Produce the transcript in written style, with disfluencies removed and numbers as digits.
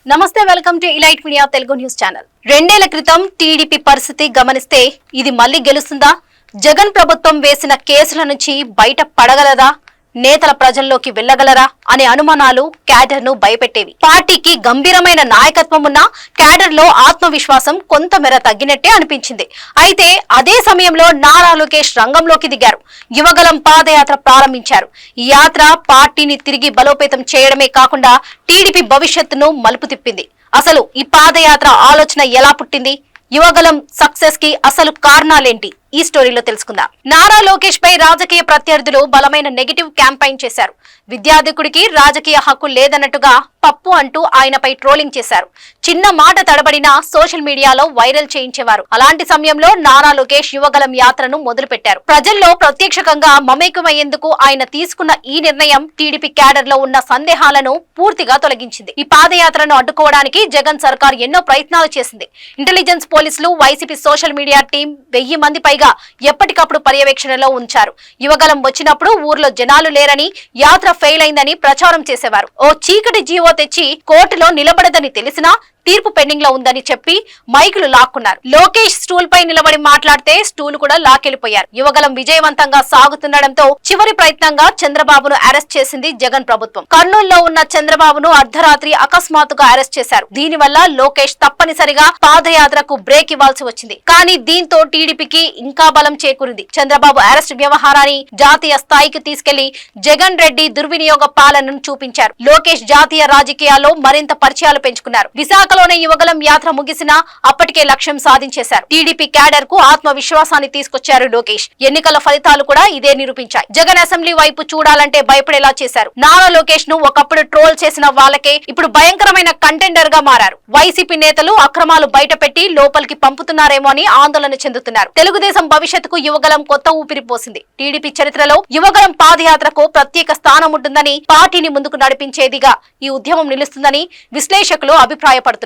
నమస్తే, welcome to elite media Telugu news channel. 2 ఏళ్ల క్రితం టీడీపీ పరిస్థితి గమనిస్తే ఇది మళ్లీ గెలుస్తుందా? జగన్ ప్రభుత్వం వేసిన కేసుల నుంచి బయట పడగలదా? నేతల ప్రజల్లోకి వెళ్లగలరా అనే అనుమానాలు క్యాడర్ ను భయపెట్టేవి. పార్టీకి గంభీరమైన నాయకత్వం ఉన్న క్యాడర్ లో ఆత్మవిశ్వాసం కొంతమేర తగ్గినట్టే అనిపించింది. అయితే అదే సమయంలో నారా లోకేష్ రంగంలోకి దిగారు. యువగలం పాదయాత్ర ప్రారంభించారు. ఈ యాత్ర పార్టీని తిరిగి బలోపేతం చేయడమే కాకుండా టీడీపీ భవిష్యత్తును మలుపు తిప్పింది. అసలు ఈ పాదయాత్ర ఆలోచన ఎలా పుట్టింది? యువగలం సక్సెస్ కి అసలు కారణాలేంటి? ఈ స్టోరీలో తెలుసుకుందాం. నారా లోకేష్ పై రాజకీయ ప్రత్యర్థులు బలమైన నెగిటివ్ క్యాంపెయిన్ చేశారు. విద్యార్థికుడికి రాజకీయ హక్కు లేదన్నట్టుగా పప్పు అంటూ ఆయనపై ట్రోలింగ్ చేశారు. చిన్న మాట తడబడినా సోషల్ మీడియాలో వైరల్ చేయించేవారు. అలాంటి సమయంలో నారా లోకేష్ యువగలం యాత్రను మొదలుపెట్టారు. ప్రజల్లో ప్రత్యక్షంగా మమేకమయ్యేందుకు ఆయన తీసుకున్న ఈ నిర్ణయం టీడీపీ క్యాడర్ లో ఉన్న సందేహాలను పూర్తిగా తొలగించింది. ఈ పాదయాత్రను అడ్డుకోవడానికి జగన్ సర్కార్ ఎన్నో ప్రయత్నాలు చేసింది. ఇంటెలిజెన్స్ పోలీసులు, వైసీపీ సోషల్ మీడియా టీం 1000 మంది పైగా ఎప్పటికప్పుడు పర్యవేక్షణలో ఉంచారు. యువగలం వచ్చినప్పుడు ఊర్లో జనాలు లేరని, యాత్ర ఫెయిల్ అయిందని ప్రచారం చేసేవారు. ఓ చీకటి జీవో తెచ్చి కోర్టులో నిలబడదని తెలిసినా తీర్పు పెండింగ్ లో ఉందని చెప్పి మైకులు లాక్కున్నారు. లోకేష్ స్టూల్ పై నిలబడి మాట్లాడితే స్టూల్ కూడా లాకెళ్లిపోయారు. యువగలం విజయవంతంగా సాగుతుండడంతో చివరి ప్రయత్నంగా చంద్రబాబును అరెస్ట్ చేసింది జగన్ ప్రభుత్వం. కర్నూలులో ఉన్న చంద్రబాబును అర్ధరాత్రి అకస్మాత్తుగా అరెస్ట్ చేశారు. దీనివల్ల లోకేష్ తప్పనిసరిగా పాదయాత్రకు బ్రేక్ ఇవ్వాల్సి వచ్చింది. కానీ దీంతో టీడీపీకి ఇంకా బలం చేకూరింది. చంద్రబాబు అరెస్ట్ వ్యవహారాన్ని జాతీయ స్థాయికి తీసుకెళ్లి జగన్ రెడ్డి దుర్వినియోగ పాలనను చూపించారు. లోకేష్ జాతీయ రాజకీయాల్లో మరింత పరిచయాలు పెంచుకున్నారు. విశాఖ యువగలం యాత్ర ముగిసినా అప్పటికే లక్ష్యం సాధించేశారు. టీడీపీ క్యాడర్ కు ఆత్మవిశ్వాసాన్ని తీసుకొచ్చారు లోకేష్. ఎన్నికల ఫలితాలు కూడా ఇదే నిరూపించాయి. జగన్ అసెంబ్లీ వైపు చూడాలంటే భయపడేలా చేశారు. నారా లోకేష్ ను ఒకప్పుడు ట్రోల్ చేసిన వాళ్ళకే ఇప్పుడు భయంకరమైన కంటెండర్ గా మారారు. వైసీపీ నేతలు అక్రమాలు బయటపెట్టి లోపలికి పంపుతున్నారేమో అని ఆందోళన చెందుతున్నారు. తెలుగుదేశం భవిష్యత్తుకు యువగలం కొత్త ఊపిరి పోసింది. టీడీపీ చరిత్రలో యువగలం పాదయాత్రకు ప్రత్యేక స్థానం ఉంటుందని, పార్టీని ముందుకు నడిపించేదిగా ఈ ఉద్యమం నిలుస్తుందని విశ్లేషకులు అభిప్రాయపడుతున్నారు.